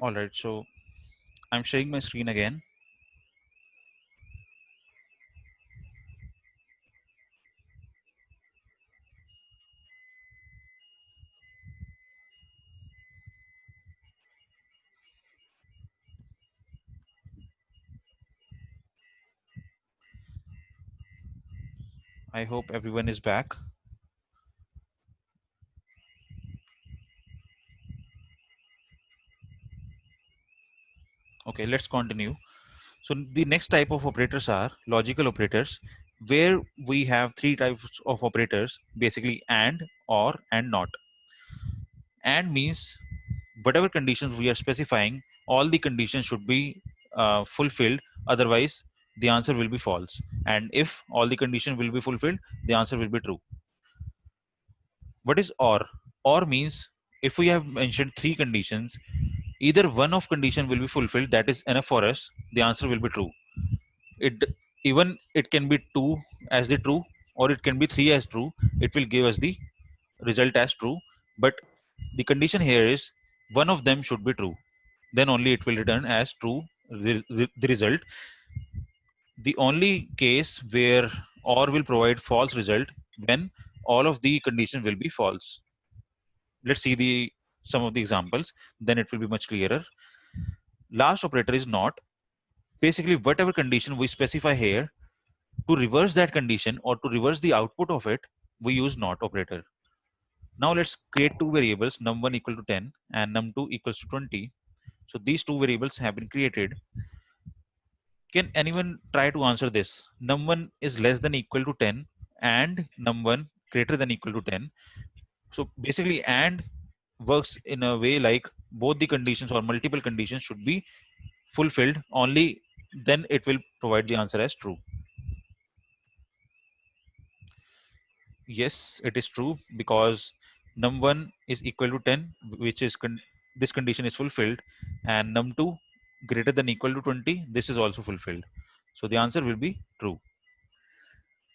All right, so I'm sharing my screen again. I hope everyone is back. Okay, let's continue. So the next type of operators are logical operators, where we have three types of operators, basically and, or, and not. And means whatever conditions we are specifying, all the conditions should be fulfilled. Otherwise, the answer will be false. And if all the conditions will be fulfilled, the answer will be true. What is or? Or means if we have mentioned three conditions, either one of condition will be fulfilled, that is enough for us, the answer will be true. It even it can be two as the true, or it can be three as true. It will give us the result as true. But the condition here is one of them should be true. Then only it will return as true the result. The only case where or will provide false result when all of the conditions will be false. Let's see the some of the examples, then it will be much clearer. Last operator is not. Basically, whatever condition we specify here, to reverse that condition or to reverse the output of it, we use not operator. Now let's create two variables, num1 equal to 10 and num2 equals to 20. So these two variables have been created. Can anyone try to answer this? Num1 is less than equal to 10 and num1 greater than equal to 10. So basically, and works in a way like both the conditions or multiple conditions should be fulfilled, only then it will provide the answer as true. Yes, it is true, because num1 is equal to 10, which is this condition is fulfilled, and num2 greater than equal to 20, this is also fulfilled. So the answer will be true.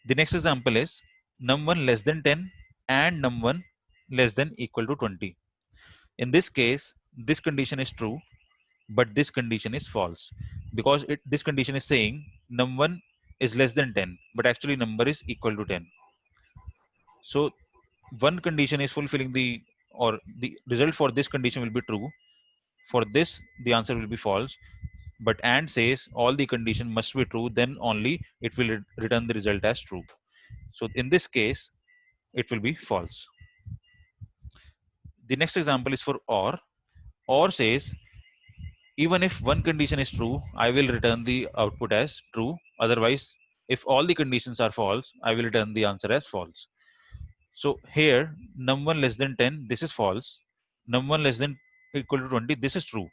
The next example is num1 less than 10 and num1 less than equal to 20. In this case, this condition is true, but this condition is false, because this condition is saying num1 is less than 10, but actually number is equal to 10. So one condition is fulfilling the result for this condition will be true. For this, the answer will be false. But and says all the condition must be true, then only it will return the result as true. So in this case, it will be false. The next example is for or. Or says even if one condition is true, I will return the output as true. Otherwise, if all the conditions are false, I will return the answer as false. So here, num1 less than 10, this is false. Num1 less than equal to 20, this is true.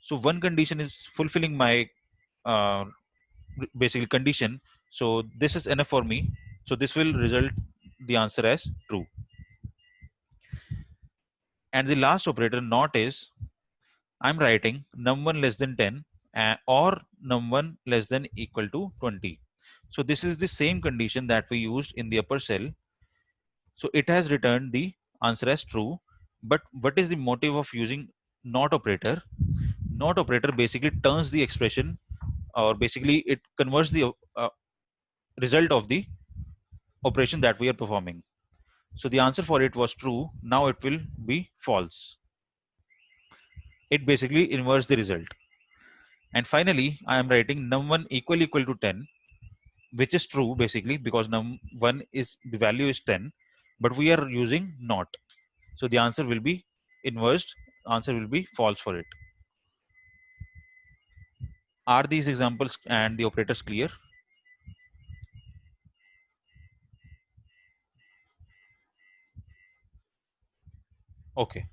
So one condition is fulfilling my uh, basically condition. So this is enough for me. So this will result the answer as true. And the last operator not is, I'm writing num1 less than 10 or num1 less than equal to 20. So this is the same condition that we used in the upper cell. So it has returned the answer as true. But what is the motive of using not operator? Not operator basically turns the expression, or basically it converts the result of the operation that we are performing. So the answer for it was true. Now it will be false. It basically inverts the result. And finally, I am writing num1 equal to 10, which is true basically, because num1 is the value is 10, but we are using not. So the answer will be inversed. Answer will be false for it. Are these examples and the operators clear? Okay.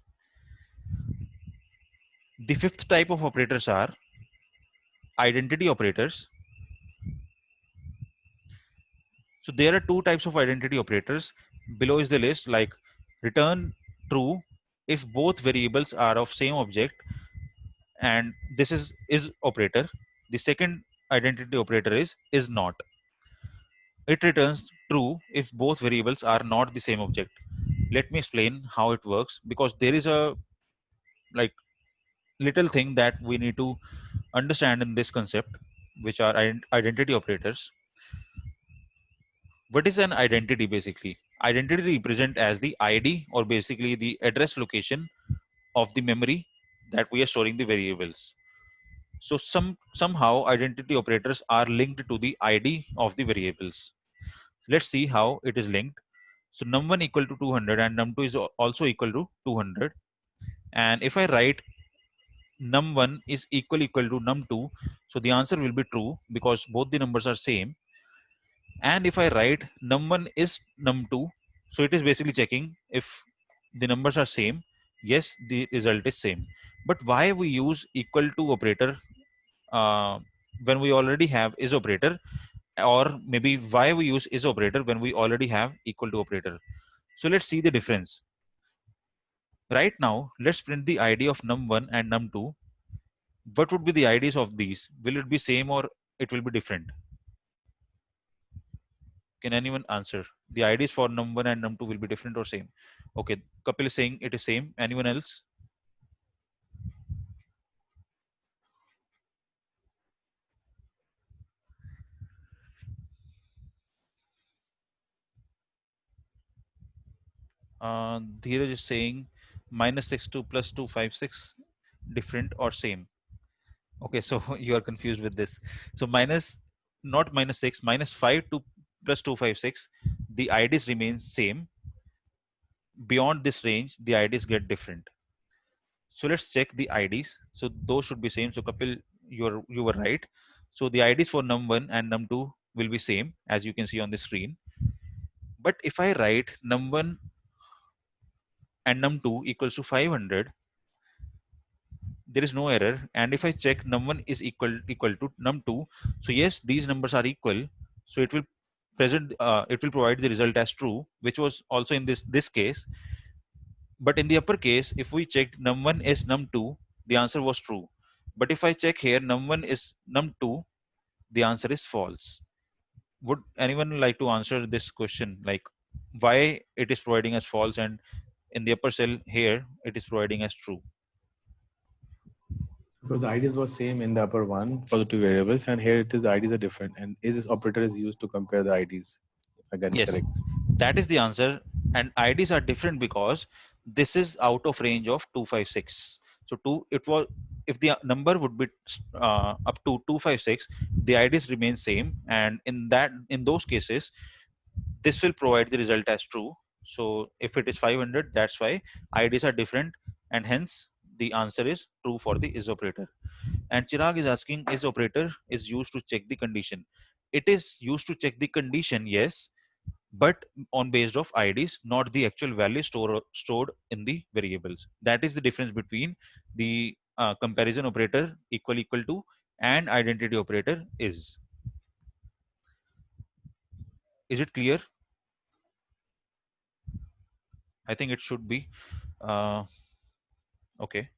The fifth type of operators are identity operators. So there are two types of identity operators. Below is the list, like return true if both variables are of same object, and this is operator. The second identity operator is not. It returns true if both variables are not the same object. Let me explain how it works, because there is a like little thing that we need to understand in this concept, which are identity operators. What is an identity basically? Identity represent as the ID, or basically the address location of the memory that we are storing the variables. So somehow identity operators are linked to the ID of the variables. Let's see how it is linked. So num1 equal to 200 and num2 is also equal to 200. And if I write num1 is equal to num2, so the answer will be true because both the numbers are same. And if I write num1 is num2, so it is basically checking if the numbers are same. Yes, the result is same. But why we use equal to operator uh, when we already have is operator, or maybe why we use is operator when we already have equal to operator? So let's see the difference. Right now, let's print the ID of num1 and num2. What would be the IDs of these? Will it be same or it will be different? Can anyone answer? The IDs for num1 and num2 will be different or same? Okay, Kapil is saying it is same. Anyone else? Dheeraj is saying -62 plus 256 different or same. Okay, so you are confused with this. So minus, not -6, -5 to plus 256, the IDs remains same. Beyond this range, the IDs get different. So let's check the IDs. So those should be same. So Kapil, you were right. So the IDs for num1 and num2 will be same as you can see on the screen. But if I write num1 and num2 equals to 500, there is no error. And if I check num1 is equal to num2, so yes, these numbers are equal. So it will provide the result as true, which was also in this case. But in the upper case, if we checked num1 is num2, the answer was true. But if I check here num1 is num2, the answer is false. Would anyone like to answer this question, like why it is providing as false and in the upper cell here it is providing as true? So the IDs were same in the upper one for the two variables, and here it is the IDs are different, and is operator is used to compare the IDs. If I get it Yes, correct. that is the answer. And IDs are different because this is out of range of 256. So it was, if the number would be up to 256, the IDs remain same. And in those cases, this will provide the result as true. So if it is 500, that's why IDs are different, and hence the answer is true for the is operator. And Chirag is asking, is operator is used to check the condition? It is used to check the condition, yes, but on based of IDs, not the actual value stored in the variables. That is the difference between the comparison operator equal to and identity operator is. Is it clear? I think it should be. Uh, okay.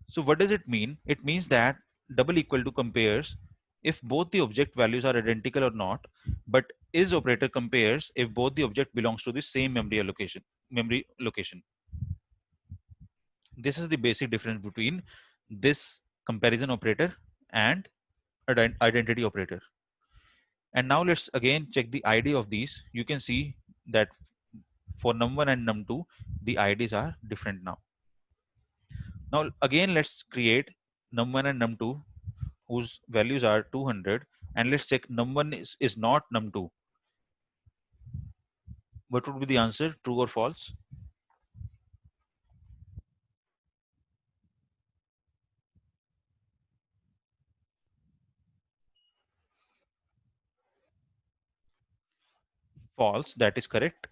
So what does it mean? It means that double equal to compares if both the object values are identical or not, but is operator compares if both the object belongs to the same memory location. This is the basic difference between this comparison operator and identity operator. And now let's again check the ID of these. You can see that for num1 and num2, the IDs are different now. Now again, let's create num1 and num2 whose values are 200, and let's check num1 is not num2. What would be the answer, true or false? False, that is correct.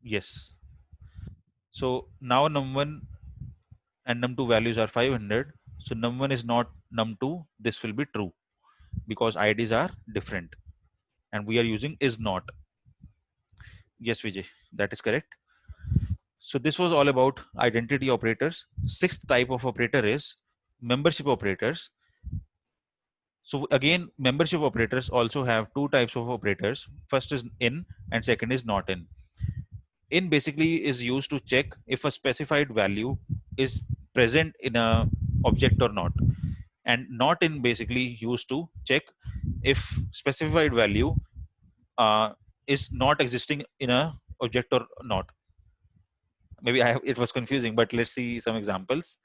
Yes. So now num1 and num2 values are 500. So num1 is not num2. This will be true because IDs are different and we are using is not. Yes, Vijay, that is correct. So this was all about identity operators. Sixth type of operator is membership operators. So again, membership operators also have two types of operators. First is in and second is not in. In basically is used to check if a specified value is present in a object or not, and not in basically used to check if specified value uh, is not existing in a object or not. Maybe it was confusing, but let's see some examples.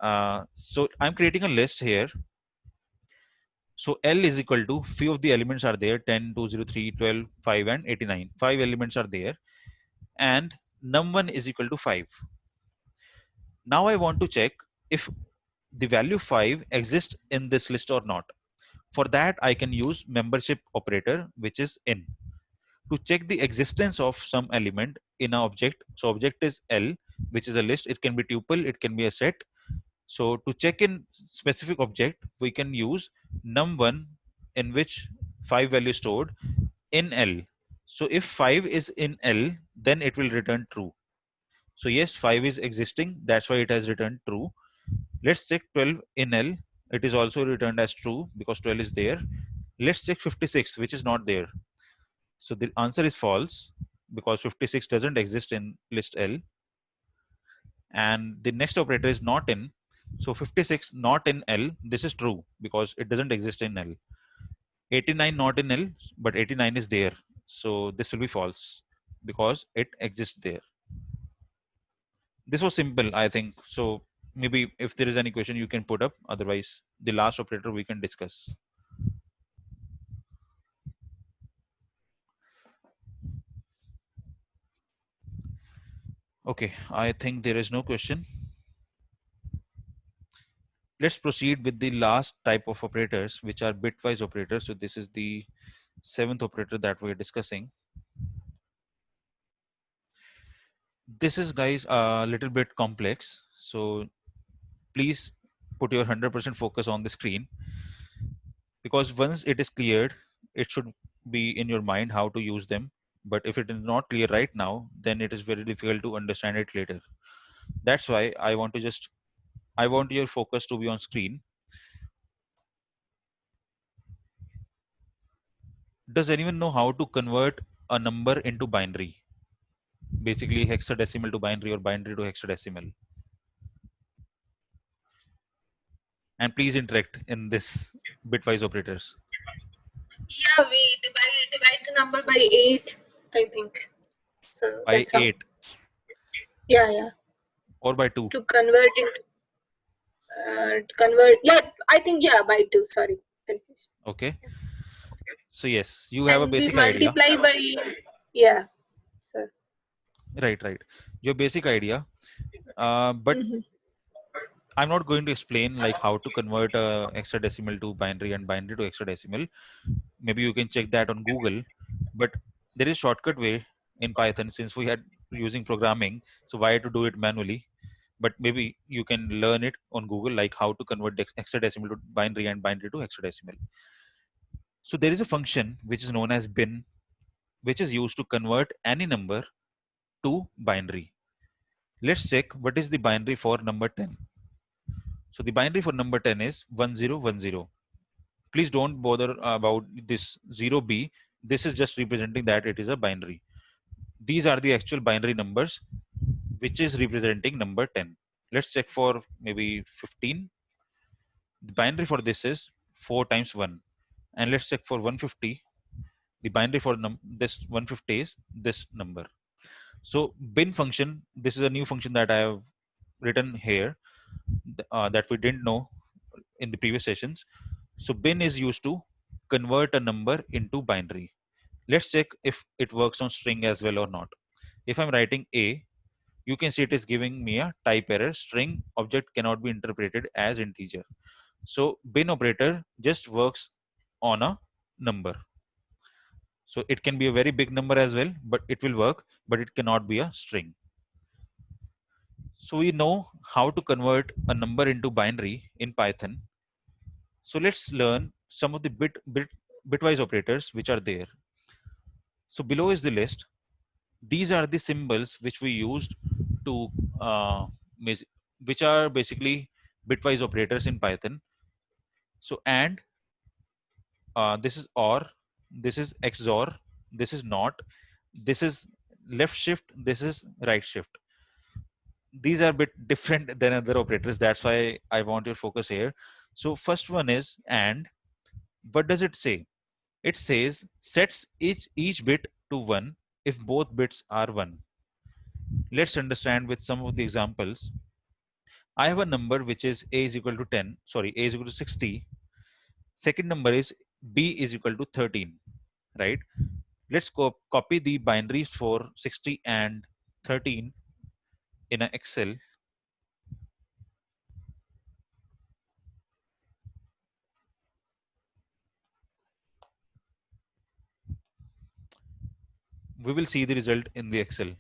So I'm creating a list here. So L is equal to few of the elements are there: 10, 203, 12, 5, and 89. 5 elements are there, and num1 is equal to 5. Now I want to check if the value 5 exists in this list or not. For that, I can use membership operator, which is in, to check the existence of some element in an object. So object is L, which is a list. It can be tuple, it can be a set. So to check in specific object, we can use num1, in which 5 value stored in L. So if 5 is in L, then it will return true. So yes, 5 is existing. That's why it has returned true. Let's check 12 in L. It is also returned as true because 12 is there. Let's check 56, which is not there. So the answer is false because 56 doesn't exist in list L. And the next operator is not in. So 56 not in L. This is true because it doesn't exist in L. 89 not in L, but 89 is there. So this will be false because it exists there. This was simple, I think. So maybe if there is any question you can put up. Otherwise, the last operator we can discuss. Okay, I think there is no question. Let's proceed with the last type of operators, which are bitwise operators. So this is the 7th operator that we're discussing. This is, guys, a little bit complex. So please put your 100% focus on the screen, because once it is cleared, it should be in your mind how to use them. But if it is not clear right now, then it is very difficult to understand it later. That's why I want your focus to be on screen. Does anyone know how to convert a number into binary? Basically hexadecimal to binary or binary to hexadecimal. And please interact in this bitwise operators. Yeah, we divide the number by 8, I think. So By that's how. 8 Yeah. or by 2? To convert into convert. Yeah, I think yeah by 2. Sorry. Okay. So yes, you have a And we basic idea. multiply by yeah. So. Right. Your basic idea. But Mm-hmm. I'm not going to explain like how to convert a hexadecimal to binary and binary to hexadecimal. Maybe you can check that on Google. But there is shortcut way in Python, since we had using programming. So why to do it manually? But maybe you can learn it on Google, like how to convert hexadecimal to binary and binary to hexadecimal. So there is a function which is known as bin, which is used to convert any number to binary. Let's check what is the binary for number 10. So the binary for number 10 is 1010. Please don't bother about this 0b. This is just representing that it is a binary. These are the actual binary numbers which is representing number 10. Let's check for maybe 15. The binary for this is 4 times 1. And let's check for 150. The binary for this 150 is this number. So bin function, this is a new function that I have written here that we didn't know in the previous sessions. So bin is used to convert a number into binary. Let's check if it works on string as well or not. If I'm writing A, you can see it is giving me a type error. String object cannot be interpreted as integer. So bin operator just works on a number. So it can be a very big number as well, but it will work, but it cannot be a string. So we know how to convert a number into binary in Python. So let's learn some of the bitwise operators which are there. So below is the list. These are the symbols which we used to which are basically bitwise operators in Python. So and this is OR, this is XOR, this is NOT, this is left shift, this is right shift. These are a bit different than other operators. That's why I want your focus here. So first one is and. What does it say? It says sets each bit to 1 if both bits are 1. Let's understand with some of the examples. I have a number which is a is equal to 10, sorry, a is equal to 60. Second number is b is equal to 13, right? Let's copy the binaries for 60 and 13 in an Excel. We will see the result in the Excel.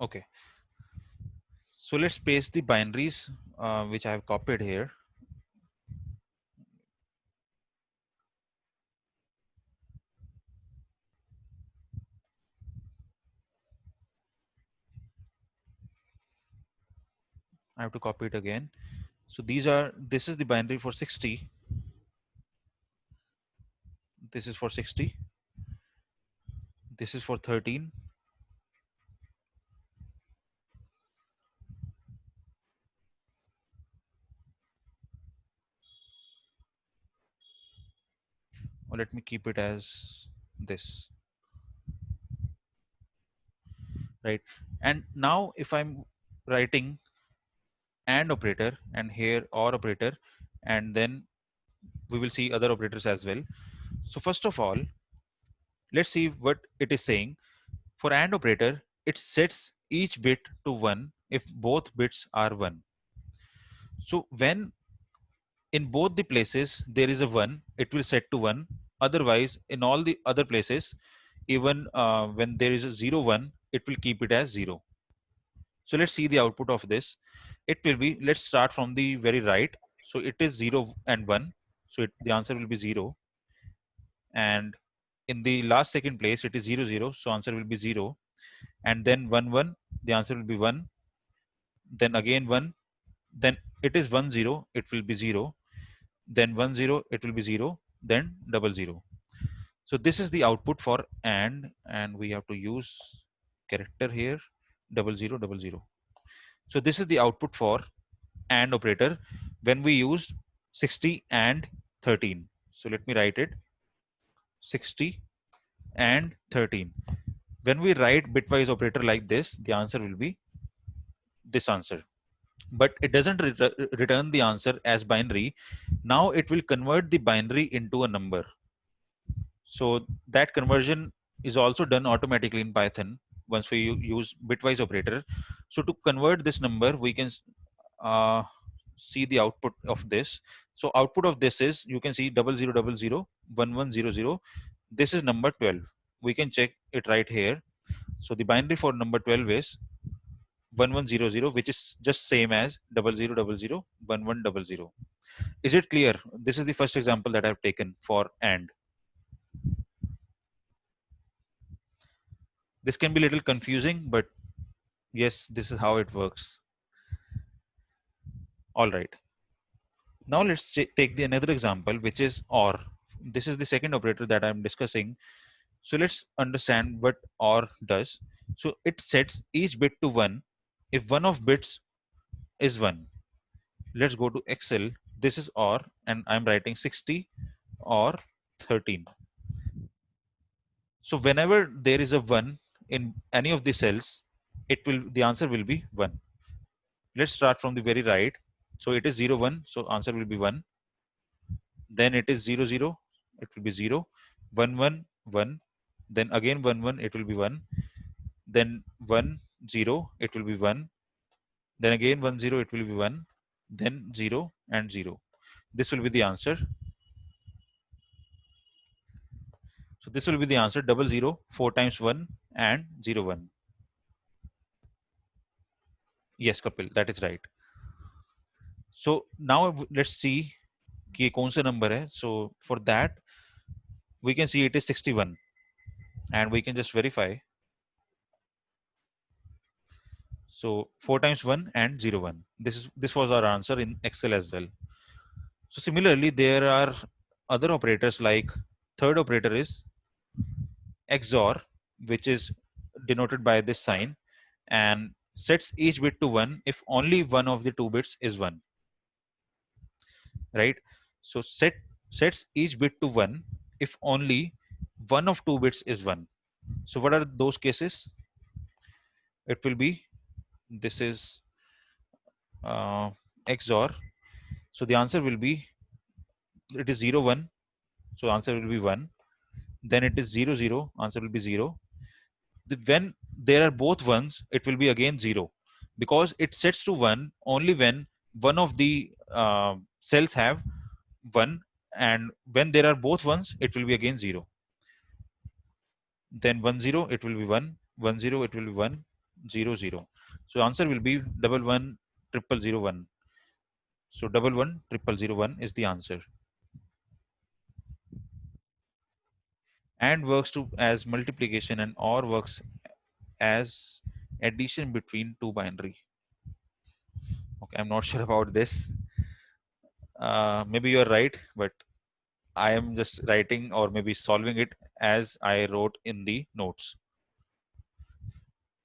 Okay. So let's paste the binaries which I have copied here. I have to copy it again. So this is the binary for 60. This is for 60. This is for 13. Or let me keep it as this, right? And now if I'm writing AND operator and here OR operator, and then we will see other operators as well. So first of all, let's see what it is saying. For AND operator, it sets each bit to 1 if both bits are 1. So when in both the places there is a 1, it will set to 1. Otherwise, in all the other places, even when there is a 0, 1, it will keep it as 0. So let's see the output of this. It will be, let's start from the very right. So it is 0 and 1. So the answer will be 0. And in the last second place, it is 0, 0. So answer will be 0. And then 1, 1, the answer will be 1. Then again 1. Then it is 1, 0, it will be 0. Then 1, 0, it will be 0. Then 0, 0. So this is the output for and we have to use character here, 0, 0, 0, 0. So this is the output for AND operator when we use 60 and 13. So let me write it, 60 and 13. When we write bitwise operator like this, the answer will be this answer. But it doesn't return the answer as binary. Now it will convert the binary into a number. So that conversion is also done automatically in Python once we use bitwise operator. So to convert this number, we can uh, see the output of this. So output of this is, you can see 0000 1100. This is number 12. We can check it right here. So the binary for number 12 is 1100, which is just same as 0000 1100. Is it clear? This is the first example that I've taken for AND. This can be a little confusing, but yes, this is how it works. All right. Now let's take the another example, which is OR. This is the second operator that I'm discussing. So let's understand what OR does. So it sets each bit to 1 if one of bits is 1. Let's go to Excel. This is OR and I'm writing 60 or 13. So whenever there is a 1 in any of the cells, the answer will be 1. Let's start from the very right. So it is 0, 1. So answer will be 1. Then it is 0, 0. It will be 0. 1, 1, 1. Then again 1, 1. It will be 1. Then 1, 0. It will be 1. Then again 1, 0. It will be 1. Then 0 and 0. This will be the answer. So this will be the answer, 00, 4 times 1 and 0, 1. Yes, Kapil, that is right. So now let's see कि कौन सा number है. So for that we can see it is 61, and we can just verify. So 4 times 1 and 0 1. This was our answer in Excel as well. So similarly, there are other operators like third operator is XOR, which is denoted by this sign, and sets each bit to 1 if only one of the two bits is 1. Right? So sets each bit to 1 if only one of two bits is 1. So what are those cases? It will be, this is XOR. So the answer will be, it is 0 1, so answer will be 1. Then it is 0 0, answer will be 0. When there are both ones, it will be again 0, because it sets to 1 only when one of the cells have 1, and when there are both ones, it will be again 0. Then 1 0, it will be 1, 1 0, it will be 1, 0 0. So answer will be 1 1 0 0 0 1. So 1 1 0 0 1 is the answer. And works to as multiplication, and OR works as addition between two binary. Okay, I'm not sure about this. Maybe you're right, but I am just writing or maybe solving it as I wrote in the notes.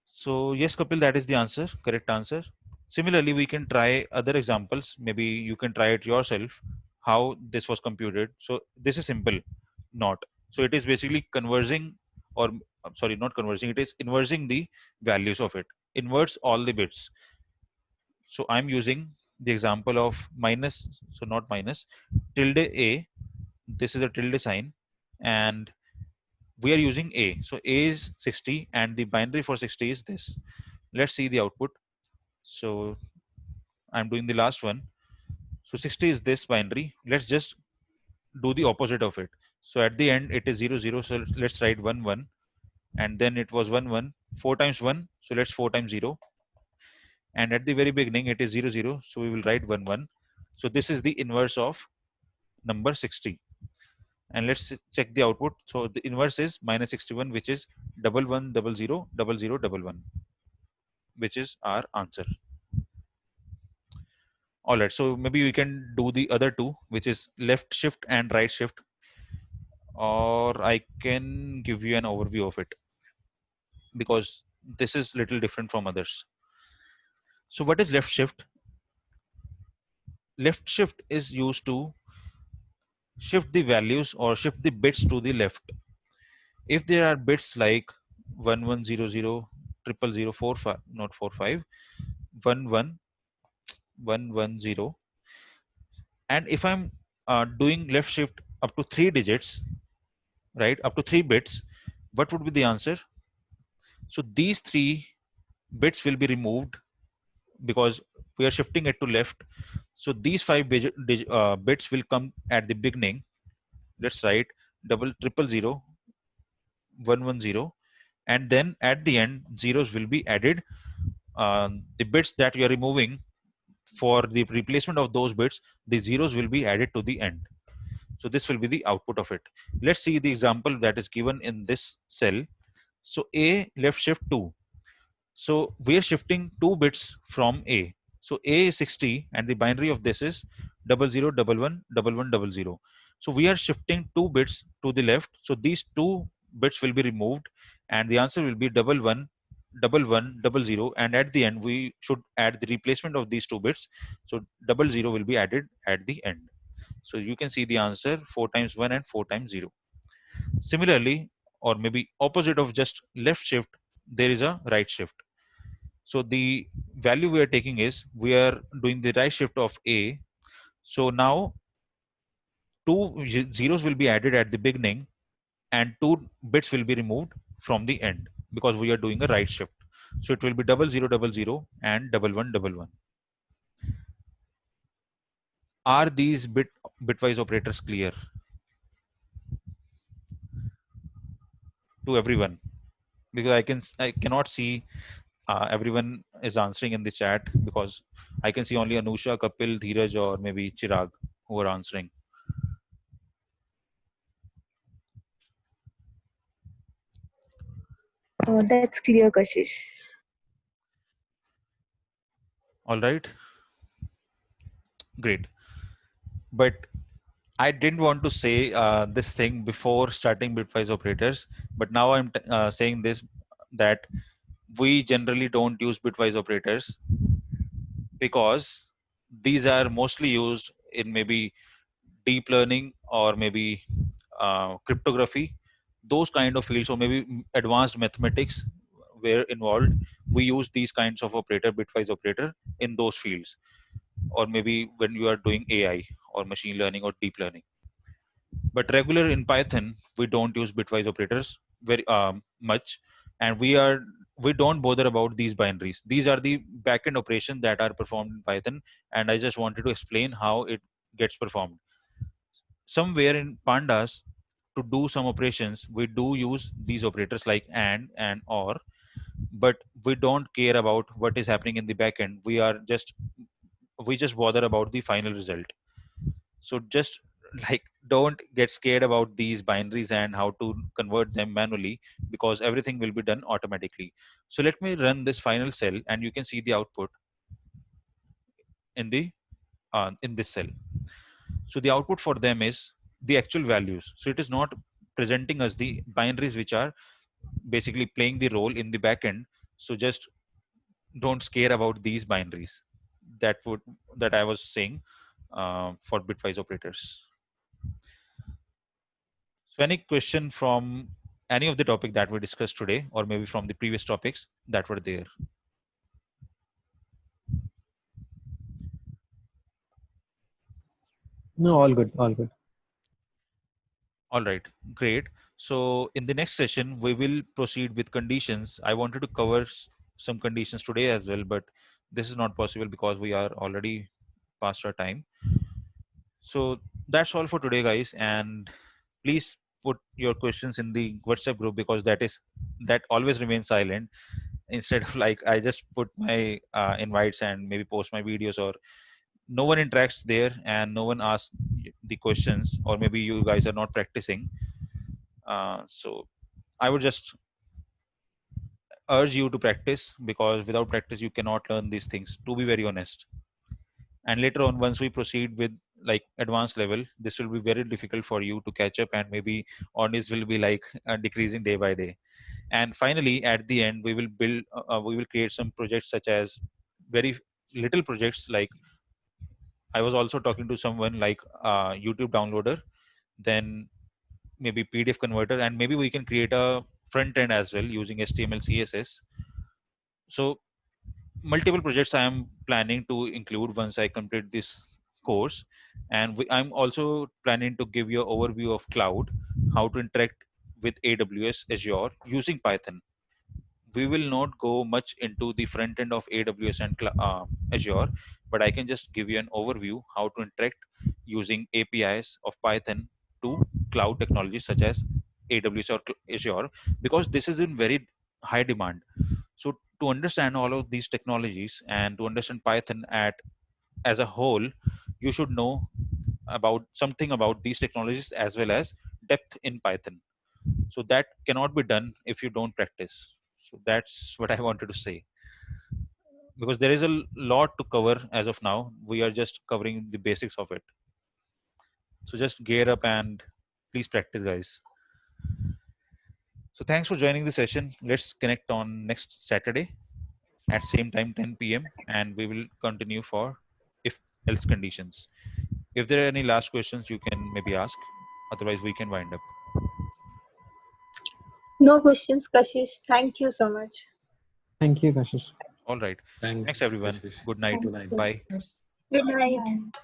So yes, Kapil, that is the answer, correct answer. Similarly, we can try other examples. Maybe you can try it yourself, how this was computed. So this is simple, not. So it is basically conversing, or sorry, not conversing, it is inversing the values of it. Inverts all the bits. So I'm using the example of minus, so not minus, tilde a. This is a tilde sign, and we are using a. So a is 60, and the binary for 60 is this. Let's see the output. So I'm doing the last one. So 60 is this binary. Let's just do the opposite of it. So at the end it is 0 0. So let's write 1 1, and then it was 1 1. 4 times 1. So let's 4 times 0. And at the very beginning it is 0 0. So we will write 1 1. So this is the inverse of number 60. And let's check the output. So the inverse is minus 61, which is 1 1 0 0 0 0 1 1, which is our answer. All right, so maybe we can do the other two, which is left shift and right shift, or I can give you an overview of it, because this is little different from others. So what is left shift? Left shift is used to shift the values or shift the bits to the left. If there are bits like 1 1 0 0 0 0 4 5, not 4 5, 1 1 1 1 0, and if I'm doing left shift up to 3 digits, right, up to 3 bits, what would be the answer? So these 3 bits will be removed because we are shifting it to left. So these 5 bits will come at the beginning. Let's write double triple 0 1 1 0, and then at the end zeros will be added. The bits that you are removing, for the replacement of those bits, the zeros will be added to the end. So this will be the output of it. Let's see the example that is given in this cell. So A left shift 2. So we are shifting 2 bits from A. So A is 60, and the binary of this is 0 0 1 1 1 1 0 0. So we are shifting 2 bits to the left. So these 2 bits will be removed, and the answer will be 1 1 1 1 0 0. And at the end, we should add the replacement of these 2 bits. So 0 0 will be added at the end. So you can see the answer 4 times 1 and 4 times 0. Similarly, or maybe opposite of just left shift, there is a right shift. So the value we are taking is, we are doing the right shift of A. So now 2 zeros will be added at the beginning, and 2 bits will be removed from the end, because we are doing a right shift. So it will be 0 0 0 0 and 1 1 1 1. Are these bitwise operators clear to everyone? Because I cannot see everyone is answering in the chat, because I can see only Anusha, Kapil, Dheeraj, or maybe Chirag who are answering. That's clear, Kashish. All right, great. But I didn't want to say this thing before starting bitwise operators, but now I'm saying this, that we generally don't use bitwise operators because these are mostly used in maybe deep learning or maybe cryptography, those kind of fields, or maybe advanced mathematics were involved. We use these kinds of operator, bitwise operator, in those fields, or maybe when you are doing AI or machine learning or deep learning. But regular in Python, we don't use bitwise operators very much, and we don't bother about these binaries. These are the backend operations that are performed in Python, and I just wanted to explain how it gets performed. Somewhere in pandas, to do some operations, we do use these operators like and or, but we don't care about what is happening in the backend. We just bother about the final result. So just like, don't get scared about these binaries and how to convert them manually, because everything will be done automatically. So let me run this final cell, and you can see the output in the in this cell. So the output for them is the actual values. So it is not presenting us the binaries which are basically playing the role in the backend. So just don't scare about these binaries. That I was saying for bitwise operators. So any question from any of the topic that we discussed today, or maybe from the previous topics that were there? No, all good, all good. All right, great. So in the next session, we will proceed with conditions. I wanted to cover some conditions today as well, but this is not possible because we are already past our time. So that's all for today, guys. And please put your questions in the WhatsApp group, because that always remains silent. Instead of like, I just put my invites and maybe post my videos, or no one interacts there and no one asks the questions, or maybe you guys are not practicing. So I would just urge you to practice, because without practice you cannot learn these things, to be very honest. And later on, once we proceed with like advanced level, this will be very difficult for you to catch up, and maybe audience will be like decreasing day by day. And finally, at the end, we will create some projects, such as very little projects. Like, I was also talking to someone like YouTube downloader, then maybe PDF converter, and maybe we can create a front end as well using HTML, CSS. So multiple projects I am planning to include once I complete this course. And I'm also planning to give you an overview of cloud, how to interact with AWS Azure using Python. We will not go much into the front end of AWS and Azure, but I can just give you an overview how to interact using APIs of Python to cloud technologies such as AWS or Azure, because this is in very high demand. So to understand all of these technologies and to understand Python as a whole, you should know about something about these technologies as well as depth in Python. So that cannot be done if you don't practice. So that's what I wanted to say, because there is a lot to cover as of now. We are just covering the basics of it. So just gear up and please practice, guys. So thanks for joining the session. Let's connect on next Saturday at same time, 10 p.m. and we will continue for if else conditions. If there are any last questions, you can maybe ask. Otherwise, we can wind up. No questions, Kashish. Thank you so much. Thank you, Kashish. All right. Thanks, Thanks, everyone. Kashish. Good night. Good night. Bye. Good night.